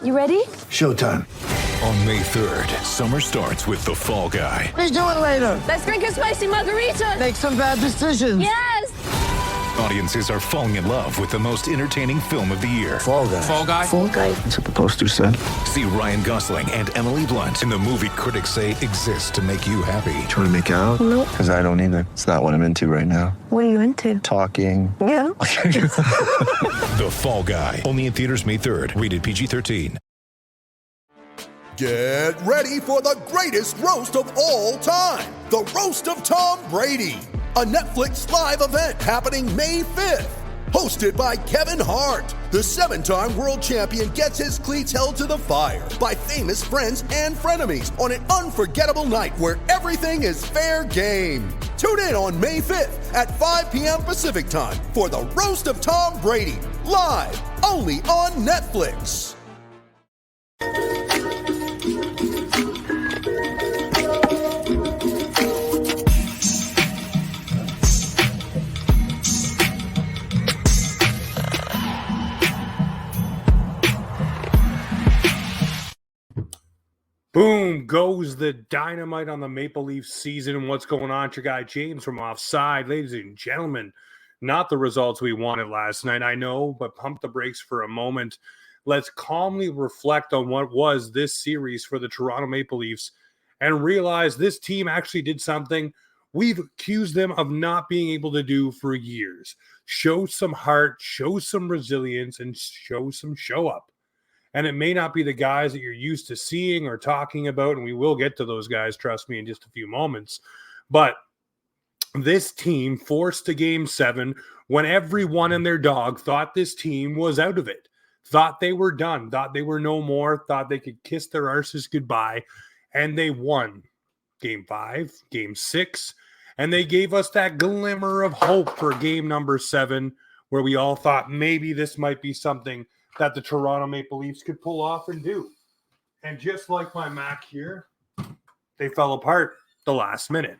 You ready? Showtime. On May 3rd, summer starts with The Fall Guy. Let's do it later. Let's drink a spicy margarita. Make some bad decisions. Yes! Audiences are falling in love with the most entertaining film of the year. Fall Guy. Fall Guy? Fall guy. That's what the poster said. See Ryan Gosling and Emily Blunt in the movie critics say exists to make you happy. Trying to make it out? Nope. Because I don't either. It's not what I'm into right now. What are you into? Talking. Yeah. The Fall Guy. Only in theaters May 3rd. Rated PG-13. Get ready for the greatest roast of all time, the Roast of Tom Brady, a Netflix live event happening May 5th. Hosted by Kevin Hart, the 7-time world champion gets his cleats held to the fire by famous friends and frenemies on an unforgettable night where everything is fair game. Tune in on May 5th at 5 p.m. Pacific time for the Roast of Tom Brady, live only on Netflix. Boom goes the dynamite on the Maple Leaf season. What's going on? It's your guy James from Offside. Ladies and gentlemen, not the results we wanted last night, I know, but pump the brakes for a moment. Let's calmly reflect on what was this series for the Toronto Maple Leafs and realize this team actually did something we've accused them of not being able to do for years. Show some heart, show some resilience, and show some show up. And it may not be the guys that you're used to seeing or talking about, and we will get to those guys, trust me, in just a few moments. But this team forced to Game 7 when everyone and their dog thought this team was out of it, thought they were done, thought they were no more, thought they could kiss their arses goodbye, and they won Game 5, Game 6, and they gave us that glimmer of hope for Game number 7, where we all thought maybe this might be something that the Toronto Maple Leafs could pull off and do. And just like my Mac here, they fell apart the last minute.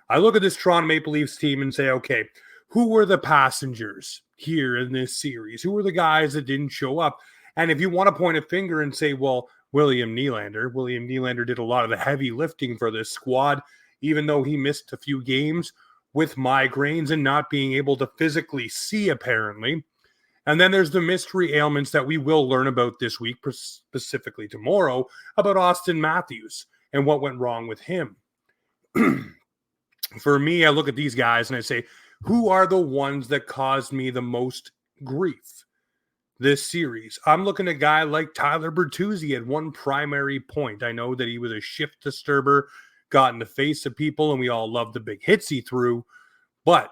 I look at this Toronto Maple Leafs team and say, okay, who were the passengers here in this series? Who were the guys that didn't show up? And if you want to point a finger and say, well, William Nylander did a lot of the heavy lifting for this squad, even though he missed a few games with migraines and not being able to physically see, apparently. And then there's the mystery ailments that we will learn about this week, specifically tomorrow, about Austin Matthews and what went wrong with him. For me, I look at these guys and I say, who are the ones that caused me the most grief this series? I'm looking at a guy like Tyler Bertuzzi at one primary point. I know that he was a shift disturber, got in the face of people, and we all love the big hits he threw, but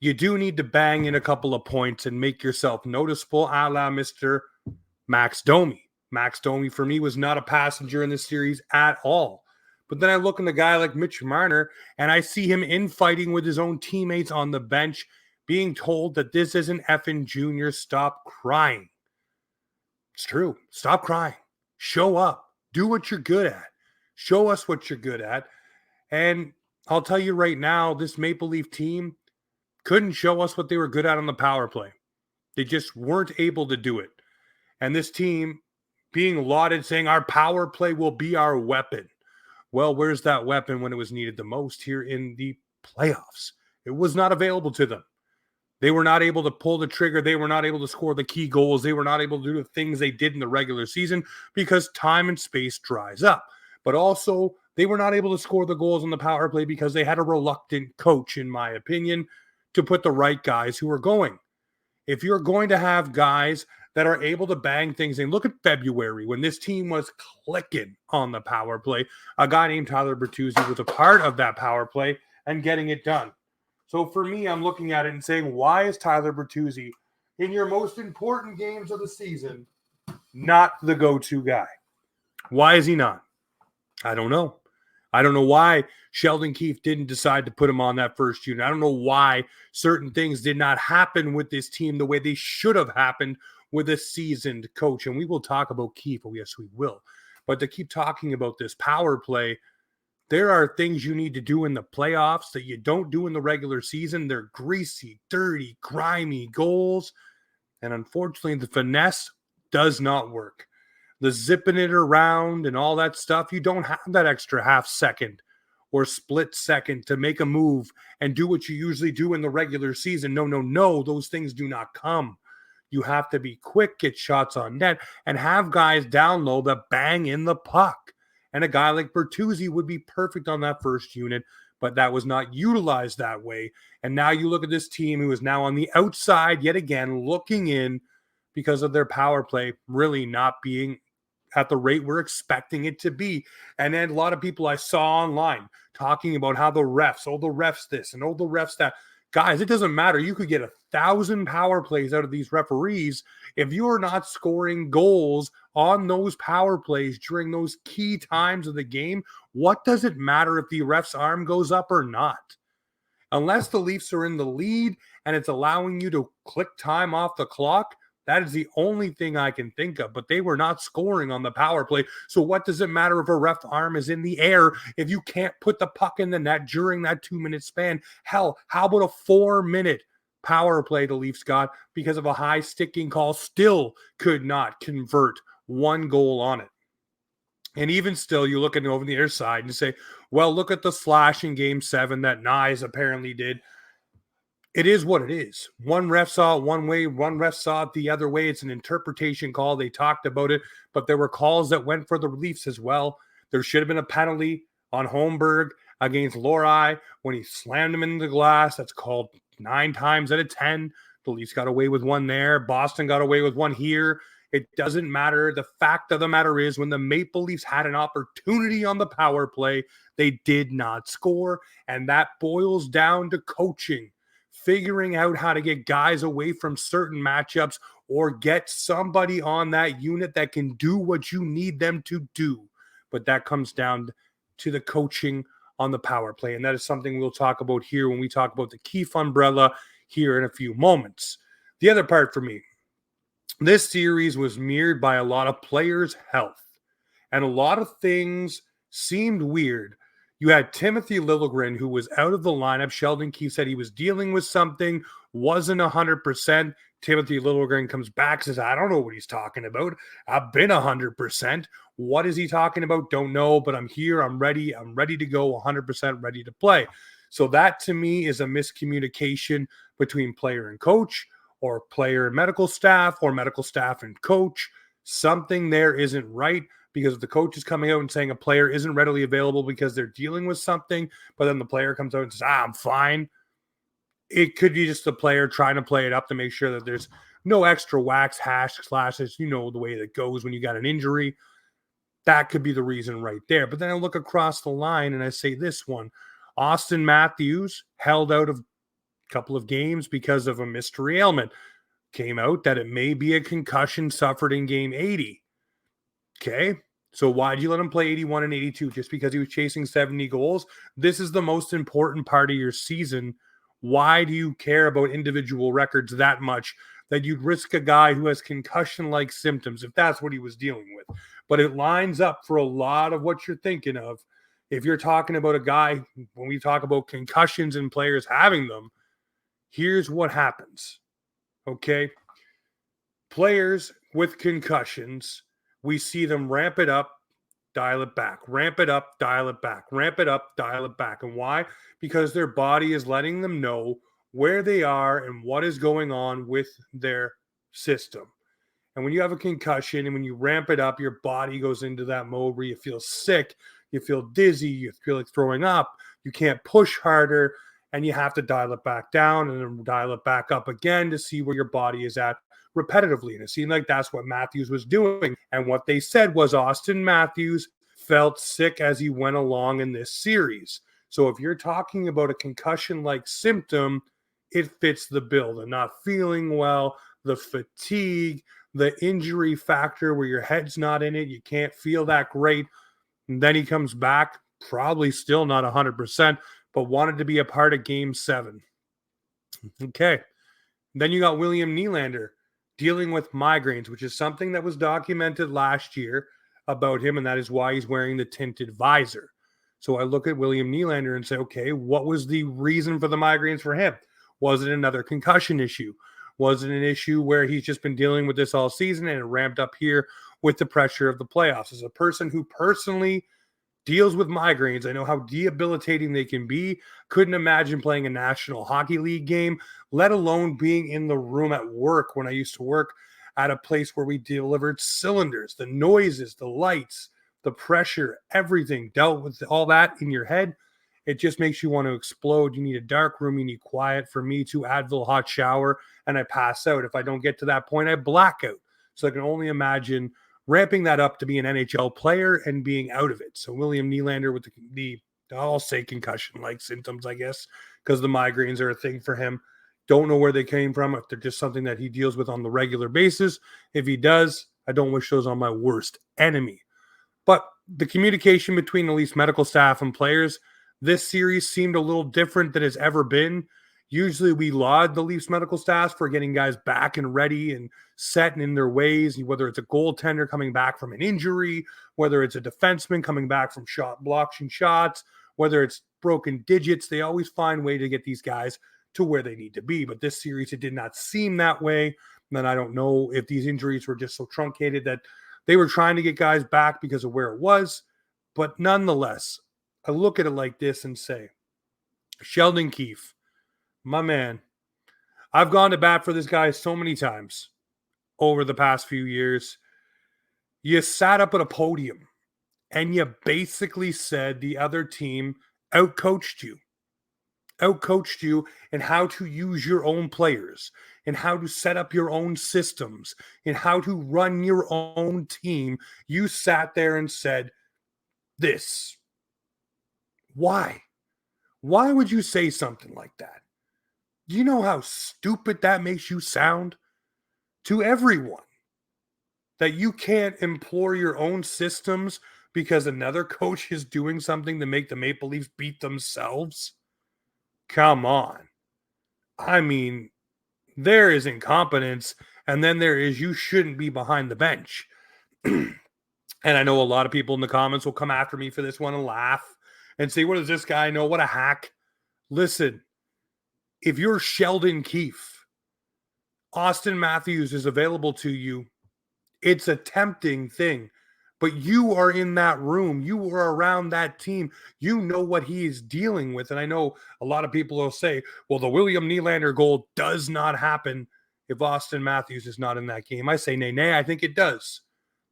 you do need to bang in a couple of points and make yourself noticeable, a la Mr. Max Domi. Max Domi, for me, was not a passenger in this series at all. But then I look at a guy like Mitch Marner, and I see him infighting with his own teammates on the bench, being told that this isn't effing junior. Stop crying. It's true. Stop crying. Show up. Do what you're good at. Show us what you're good at. And I'll tell you right now, this Maple Leaf team couldn't show us what they were good at on the power play. They just weren't able to do it. And this team being lauded, saying our power play will be our weapon. Well, where's that weapon when it was needed the most here in the playoffs? It was not available to them. They were not able to pull the trigger. They were not able to score the key goals. They were not able to do the things they did in the regular season because time and space dries up. But also, they were not able to score the goals on the power play because they had a reluctant coach, in my opinion, to put the right guys who are going. If you're going to have guys that are able to bang things in, look at February when this team was clicking on the power play. A guy named Tyler Bertuzzi was a part of that power play and getting it done. So for me, I'm looking at it and saying, why is Tyler Bertuzzi in your most important games of the season not the go-to guy? Why is he not? I don't know. I don't know why Sheldon Keefe didn't decide to put him on that first unit. I don't know why certain things did not happen with this team the way they should have happened with a seasoned coach. And we will talk about Keefe. Oh, yes, we will. But to keep talking about this power play, there are things you need to do in the playoffs that you don't do in the regular season. They're greasy, dirty, grimy goals. And unfortunately, the finesse does not work. the zipping it around and all that stuff, you don't have that extra half second or split second to make a move and do what you usually do in the regular season. No, those things do not come. You have to be quick, get shots on net, and have guys down low that bang in the puck. And a guy like Bertuzzi would be perfect on that first unit, but that was not utilized that way. And now you look at this team who is now on the outside yet again, looking in because of their power play really not being at the rate we're expecting it to be. And then a lot of people I saw online talking about how the refs this and the refs that. Guys, it doesn't matter. You could get 1,000 power plays out of these referees. If you are not scoring goals on those power plays during those key times of the game, what does it matter if the ref's arm goes up or not? Unless the Leafs are in the lead and it's allowing you to click time off the clock, that is the only thing I can think of. But they were not scoring on the power play. So what does it matter if a ref arm is in the air if you can't put the puck in the net during that 2-minute span? Hell, how about a 4-minute power play the Leafs got because of a high sticking call? Still could not convert one goal on it. And even still, you look at over the other side and say, well, look at the slash in Game 7 that Nyes apparently did. It is what it is. One ref saw it one way, one ref saw it the other way. It's an interpretation call. They talked about it, but there were calls that went for the Leafs as well. There should have been a penalty on Holmberg against Lohrei when he slammed him in the glass. That's called 9 times out of 10. The Leafs got away with one there. Boston got away with one here. It doesn't matter. The fact of the matter is when the Maple Leafs had an opportunity on the power play, they did not score, and that boils down to coaching. Figuring out how to get guys away from certain matchups or get somebody on that unit that can do what you need them to do. But that comes down to the coaching on the power play. And that is something we'll talk about here when we talk about the Keefe umbrella here in a few moments. The other part for me, this series was mirrored by a lot of players' health. And a lot of things seemed weird. You had Timothy Liljegren, who was out of the lineup. Sheldon Keefe said he was dealing with something, wasn't 100%. Timothy Liljegren comes back, says, I don't know what he's talking about. I've been 100%. What is he talking about? Don't know, but I'm here. I'm ready. I'm ready to go, 100% ready to play. So that, to me, is a miscommunication between player and coach, or player and medical staff, or medical staff and coach. Something there isn't right. Because if the coach is coming out and saying a player isn't readily available because they're dealing with something, but then the player comes out and says, I'm fine. It could be just the player trying to play it up to make sure that there's no extra wax, hash, slashes. You know the way that goes when you got an injury. That could be the reason right there. But then I look across the line and I say this one. Austin Matthews held out of a couple of games because of a mystery ailment. Came out that it may be a concussion suffered in Game 80. Okay, so why did you let him play 81 and 82? Just because he was chasing 70 goals? This is the most important part of your season. Why do you care about individual records that much that you'd risk a guy who has concussion-like symptoms if that's what he was dealing with? But it lines up for a lot of what you're thinking of. If you're talking about a guy, when we talk about concussions and players having them, here's what happens. Okay, players with concussions, we see them ramp it up, dial it back, ramp it up, dial it back, ramp it up, dial it back. And why? Because their body is letting them know where they are and what is going on with their system. And when you have a concussion and when you ramp it up, your body goes into that mode where you feel sick, you feel dizzy, you feel like throwing up, you can't push harder, and you have to dial it back down and then dial it back up again to see where your body is at repetitively. And it seemed like that's what Matthews was doing. And what they said was Austin Matthews felt sick as he went along in this series. So if you're talking about a concussion-like symptom, it fits the bill. The not feeling well, the fatigue, the injury factor where your head's not in it, you can't feel that great. And then he comes back, probably still not 100%, but wanted to be a part of Game 7. Okay. Then you got William Nylander dealing with migraines, which is something that was documented last year about him, and that is why he's wearing the tinted visor. So I look at William Nylander and say, okay, what was the reason for the migraines for him? Was it another concussion issue? Was it an issue where he's just been dealing with this all season and it ramped up here? with the pressure of the playoffs. As a person who personally deals with migraines, I know how debilitating they can be. Couldn't imagine playing a National Hockey League game, let alone being in the room at work when I used to work at a place where we delivered cylinders. The noises, the lights, the pressure, everything dealt with all that in your head. It just makes you want to explode. You need a dark room. You need quiet. For me, to Advil hot shower, and I pass out. If I don't get to that point, I black out. So I can only imagine ramping that up to be an NHL player and being out of it. So William Nylander with the I'll say concussion-like symptoms, I guess, because the migraines are a thing for him. Don't know where they came from, if they're just something that he deals with on the regular basis. If he does, I don't wish those on my worst enemy. But the communication between the Leafs medical staff and players this series seemed a little different than it's ever been. Usually we laud the Leafs medical staff for getting guys back and ready and set and in their ways, whether it's a goaltender coming back from an injury, whether it's a defenseman coming back from blocking shots, whether it's broken digits. They always find a way to get these guys to where they need to be. But this series, it did not seem that way. And I don't know if these injuries were just so truncated that they were trying to get guys back because of where it was. But nonetheless, I look at it like this and say, Sheldon Keefe, my man, I've gone to bat for this guy so many times over the past few years. You sat up at a podium and you basically said the other team outcoached you in how to use your own players, and how to set up your own systems, and how to run your own team. You sat there and said this. Why? Why would you say something like that? Do you know how stupid that makes you sound to everyone? That you can't employ your own systems because another coach is doing something to make the Maple Leafs beat themselves? Come on. I mean, there is incompetence, and then there is you shouldn't be behind the bench. And I know a lot of people in the comments will come after me for this one and laugh and say, what does this guy know? What a hack. Listen, if you're Sheldon Keefe, Austin Matthews is available to you. It's a tempting thing, but you are in that room. You are around that team. You know what he is dealing with. And I know a lot of people will say, well, the William Nylander goal does not happen if Austin Matthews is not in that game. I say, nay, I think it does.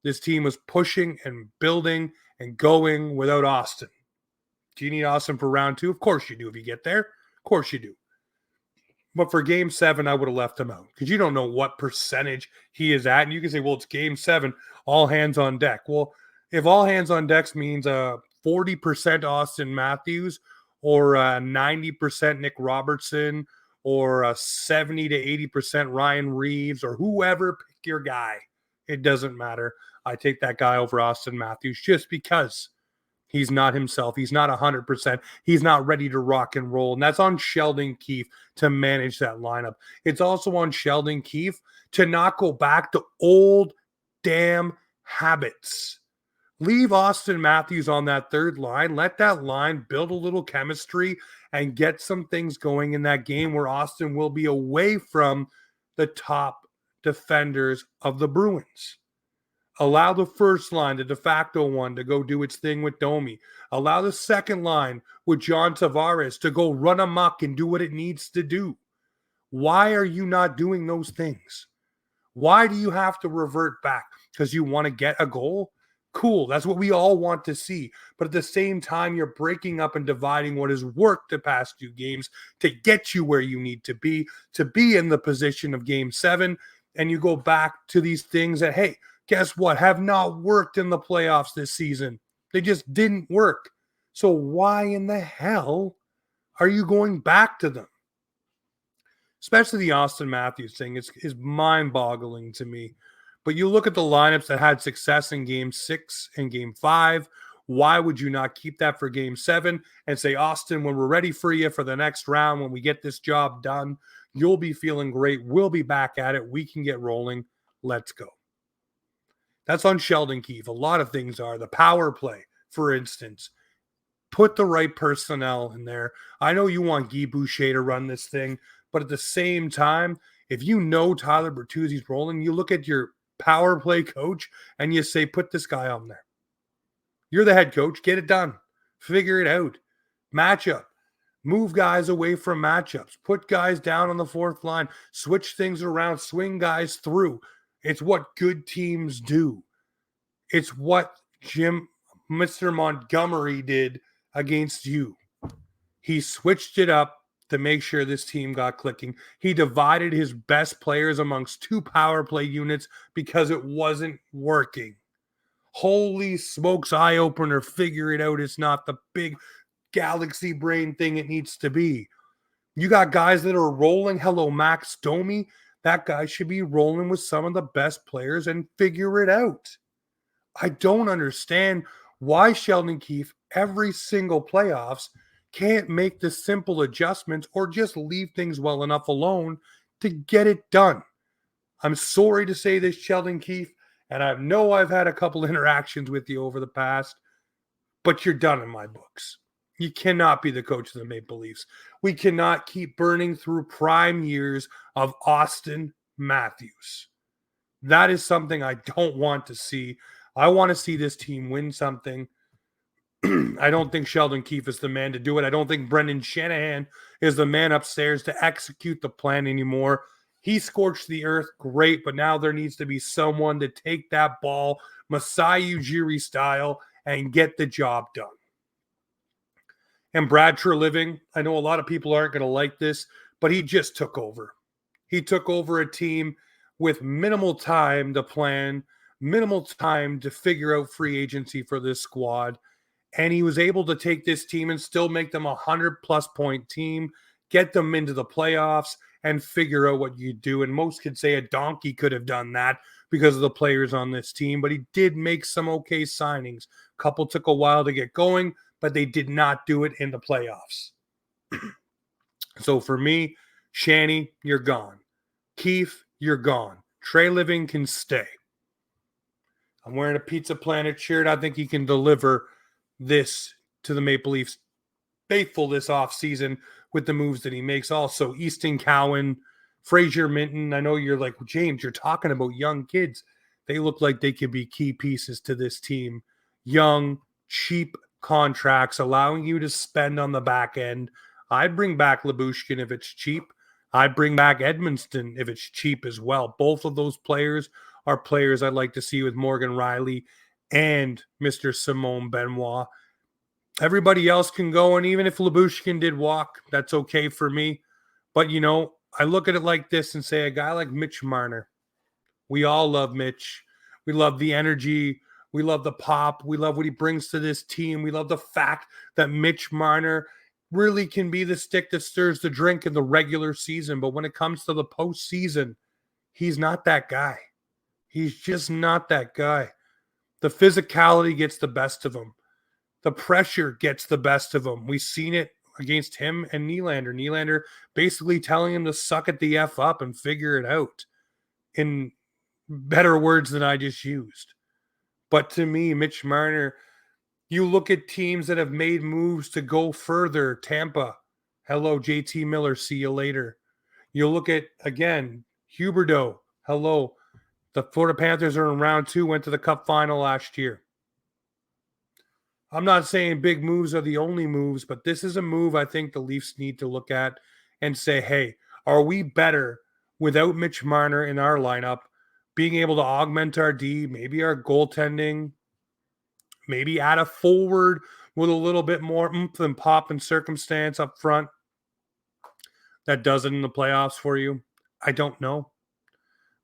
This team was pushing and building and going without Austin. Do you need Austin for round 2? Of course you do if you get there. Of course you do. But for game 7, I would have left him out because you don't know what percentage he is at. And you can say, well, it's game 7, all hands on deck. Well, if all hands on deck means 40% Austin Matthews or 90% Nick Robertson or 70 to 80% Ryan Reeves or whoever, pick your guy. It doesn't matter. I take that guy over Austin Matthews just because he's not himself. He's not 100%. He's not ready to rock and roll. And that's on Sheldon Keefe to manage that lineup. It's also on Sheldon Keefe to not go back to old damn habits. Leave Austin Matthews on that third line. Let that line build a little chemistry and get some things going in that game where Austin will be away from the top defenders of the Bruins. Allow the first line, the de facto one, to go do its thing with Domi. Allow the second line with John Tavares to go run amok and do what it needs to do. Why are you not doing those things? Why do you have to revert back? Because you want to get a goal? Cool, that's what we all want to see. But at the same time, you're breaking up and dividing what has worked the past 2 games to get you where you need to be in the position of game 7. And you go back to these things that, hey, guess what? Have not worked in the playoffs this season. They just didn't work. So why in the hell are you going back to them? Especially the Austin Matthews thing is mind-boggling to me. But you look at the lineups that had success in game 6 and game 5. Why would you not keep that for game 7 and say, Austin, when we're ready for you for the next round, when we get this job done, you'll be feeling great. We'll be back at it. We can get rolling. Let's go. That's on Sheldon Keefe. A lot of things are. The power play, for instance. Put the right personnel in there. I know you want Guy Boucher to run this thing, but at the same time, if you know Tyler Bertuzzi's rolling, you look at your power play coach and you say, put this guy on there. You're the head coach. Get it done. Figure it out. Matchup. Move guys away from matchups. Put guys down on the fourth line. Switch things around. Swing guys through. It's what good teams do. It's what Mr. Montgomery did against you. He switched it up to make sure this team got clicking. He divided his best players amongst 2 power play units because it wasn't working. Holy smokes, eye opener. Figure it out. It's not the big galaxy brain thing it needs to be. You got guys that are rolling. Hello, Max Domi. That guy should be rolling with some of the best players and figure it out. I don't understand why Sheldon Keefe, every single playoffs, can't make the simple adjustments or just leave things well enough alone to get it done. I'm sorry to say this, Sheldon Keefe, and I know I've had a couple interactions with you over the past, but you're done in my books. You cannot be the coach of the Maple Leafs. We cannot keep burning through prime years of Austin Matthews. That is something I don't want to see. I want to see this team win something. I don't think Sheldon Keefe is the man to do it. I don't think Brendan Shanahan is the man upstairs to execute the plan anymore. He scorched the earth, great, but now there needs to be someone to take that ball, Masai Ujiri style, and get the job done. And Brad Treliving, I know a lot of people aren't going to like this, but he just took over. He took over a team with minimal time to plan, minimal time to figure out free agency for this squad. And he was able to take this team and still make them a 100-plus point team, get them into the playoffs, and figure out what you do. And most could say a donkey could have done that because of the players on this team, but he did make some okay signings. A couple took a while to get going, but they did not do it in the playoffs. So for me, Shanny, you're gone. Keefe, you're gone. Treliving can stay. I'm wearing a Pizza Planet shirt. I think he can deliver this to the Maple Leafs faithful this offseason with the moves that he makes. Also, Easton Cowan, Fraser Minton. I know you're like, James, you're talking about young kids. They look like they could be key pieces to this team. Young, cheap contracts, allowing you to spend on the back end. I'd bring back Lyubushkin if it's cheap. I'd bring back Edmonston if it's cheap as well. Both of those players are players I'd like to see with Morgan Riley and Mr. Simone Benoit. Everybody else can go, and even if Lyubushkin did walk, that's okay for me. But, you know, I look at it like this and say a guy like Mitch Marner. We all love Mitch. We love the energy. We love the pop. We love what he brings to this team. We love the fact that Mitch Marner really can be the stick that stirs the drink in the regular season. But when it comes to the postseason, he's not that guy. He's just not that guy. The physicality gets the best of him. The pressure gets the best of him. We've seen it against him and Nylander. Nylander basically telling him to suck it the F up and figure it out in better words than I just used. But to me, Mitch Marner, you look at teams that have made moves to go further. Tampa, hello, JT Miller, see you later. You look at, again, Huberdeau, hello. The Florida Panthers are in round 2, went to the Cup final last year. I'm not saying big moves are the only moves, but this is a move I think the Leafs need to look at and say, hey, are we better without Mitch Marner in our lineup, being able to augment our D, maybe our goaltending, maybe add a forward with a little bit more oomph and pop and circumstance up front that does it in the playoffs for you? I don't know.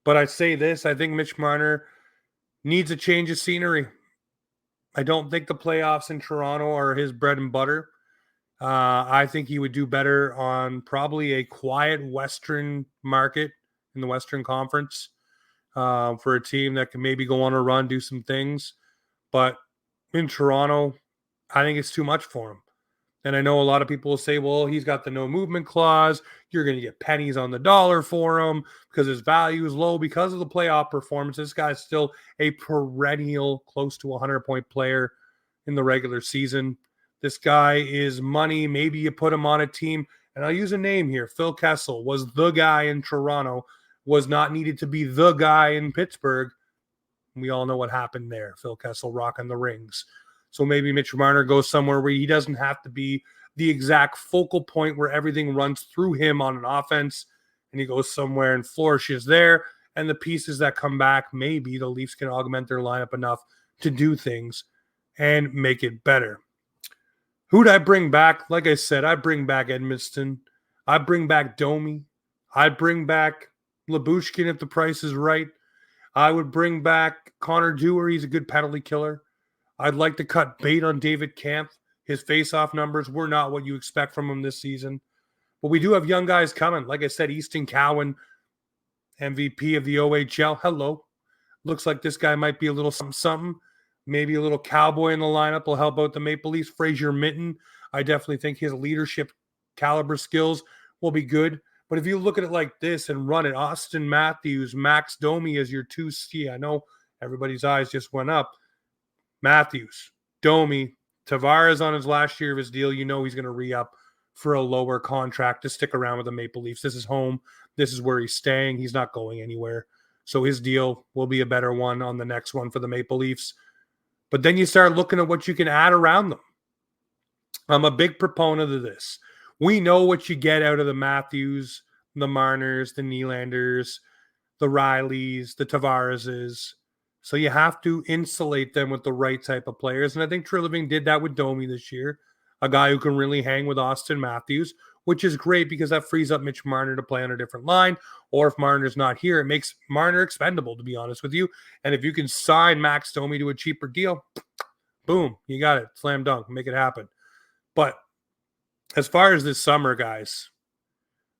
But I say this, I think Mitch Marner needs a change of scenery. I don't think the playoffs in Toronto are his bread and butter. I think he would do better on probably a quiet Western market in the Western Conference for a team that can maybe go on a run, do some things. But in Toronto, I think it's too much for him. And I know a lot of people will say, well, he's got the no movement clause. You're going to get pennies on the dollar for him because his value is low because of the playoff performance. This guy's still a perennial close to 100-point player in the regular season. This guy is money. Maybe you put him on a team. And I'll use a name here. Phil Kessel was the guy in Toronto, was not needed to be the guy in Pittsburgh. We all know what happened there. Phil Kessel rocking the rings. So maybe Mitch Marner goes somewhere where he doesn't have to be the exact focal point where everything runs through him on an offense, and he goes somewhere and flourishes there. And the pieces that come back, maybe the Leafs can augment their lineup enough to do things and make it better. Who'd I bring back? Like I said, I bring back Edmiston. I bring back Domi. I'd bring back Lyubushkin if the price is right. I would bring back Connor Dewar. He's a good penalty killer. I'd like to cut bait on David Kampf. His face-off numbers were not what you expect from him this season. But we do have young guys coming. Like I said, Easton Cowan, MVP of the OHL. Hello. Looks like this guy might be a little something. Maybe a little cowboy in the lineup will help out the Maple Leafs. Fraser Minton, I definitely think his leadership caliber skills will be good. But if you look at it like this and run it, Austin Matthews, Max Domi as your 2C. I know everybody's eyes just went up. Matthews, Domi, Tavares on his last year of his deal. You know he's going to re-up for a lower contract to stick around with the Maple Leafs. This is home. This is where he's staying. He's not going anywhere. So his deal will be a better one on the next one for the Maple Leafs. But then you start looking at what you can add around them. I'm a big proponent of this. We know what you get out of the Matthews, the Marners, the Nylanders, the Rileys, the Tavareses. So you have to insulate them with the right type of players. And I think Treliving did that with Domi this year, a guy who can really hang with Austin Matthews, which is great because that frees up Mitch Marner to play on a different line. Or if Marner's not here, it makes Marner expendable, to be honest with you. And if you can sign Max Domi to a cheaper deal, boom, you got it. Slam dunk, make it happen. But as far as this summer, guys,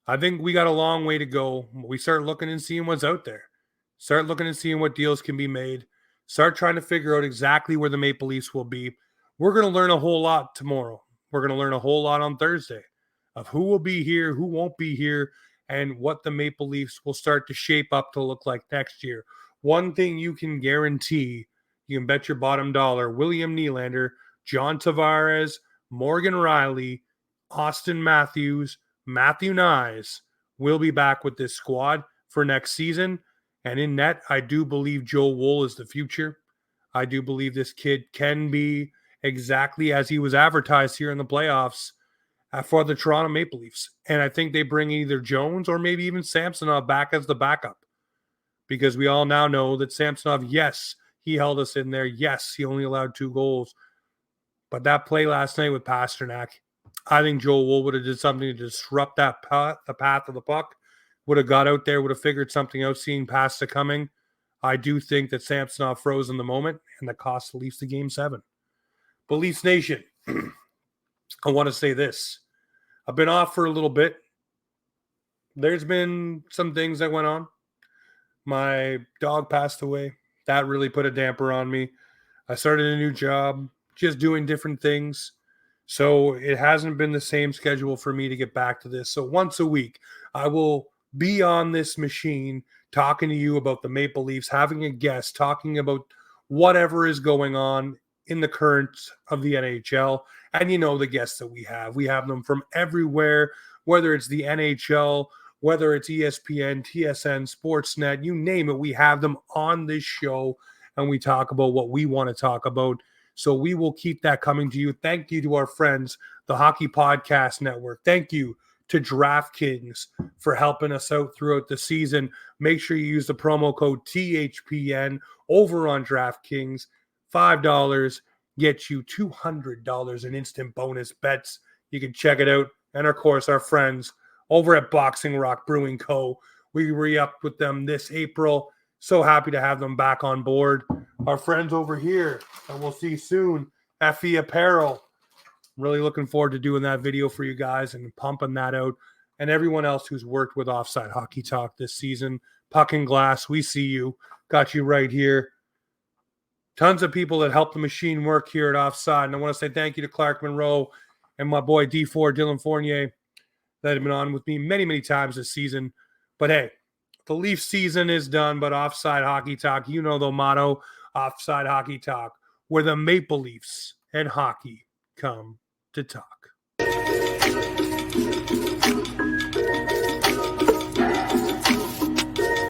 I think we got a long way to go. We start looking and seeing what's out there. Start looking and seeing what deals can be made. Start trying to figure out exactly where the Maple Leafs will be. We're going to learn a whole lot tomorrow. We're going to learn a whole lot on Thursday of who will be here, who won't be here, and what the Maple Leafs will start to shape up to look like next year. One thing you can guarantee, you can bet your bottom dollar, William Nylander, John Tavares, Morgan Rielly, Austin Matthews, Matthew Nyes will be back with this squad for next season. And in net, I do believe Joe Wool is the future. I do believe this kid can be exactly as he was advertised here in the playoffs for the Toronto Maple Leafs. And I think they bring either Jones or maybe even Samsonov back as the backup. Because we all now know that Samsonov, yes, he held us in there. Yes, he only allowed 2 goals. But that play last night with Pasternak, I think Joe Wool would have did something to disrupt the path of the puck. Would have got out there, would have figured something out, seeing Pasta coming. I do think that Samsonov froze in the moment, and that cost the Leafs the Game 7. But Leafs Nation, I want to say this. I've been off for a little bit. There's been some things that went on. My dog passed away. That really put a damper on me. I started a new job, just doing different things. So it hasn't been the same schedule for me to get back to this. So once a week, I will be on this machine talking to you about the Maple Leafs, having a guest, talking about whatever is going on in the current of the NHL. And you know the guests that we have. We have them from everywhere, whether it's the NHL, whether it's ESPN, TSN, Sportsnet, you name it. We have them on this show, and we talk about what we want to talk about. So we will keep that coming to you. Thank you to our friends, the Hockey Podcast Network. Thank you to DraftKings for helping us out throughout the season. Make sure you use the promo code THPN over on DraftKings. $5 gets you $200 in instant bonus bets. You can check it out. And of course, our friends over at Boxing Rock Brewing Co. We re-upped with them this April. So happy to have them back on board. Our friends over here, and we'll see soon, FE Apparel. Really looking forward to doing that video for you guys and pumping that out. And everyone else who's worked with Offside Hockey Talk this season. Puck and Glass, we see you. Got you right here. Tons of people that help the machine work here at Offside. And I want to say thank you to Clark Monroe and my boy D4, Dylan Fournier, that have been on with me many, many times this season. But hey, the Leaf season is done, but Offside Hockey Talk, you know the motto, Offside Hockey Talk, where the Maple Leafs and hockey come to talk.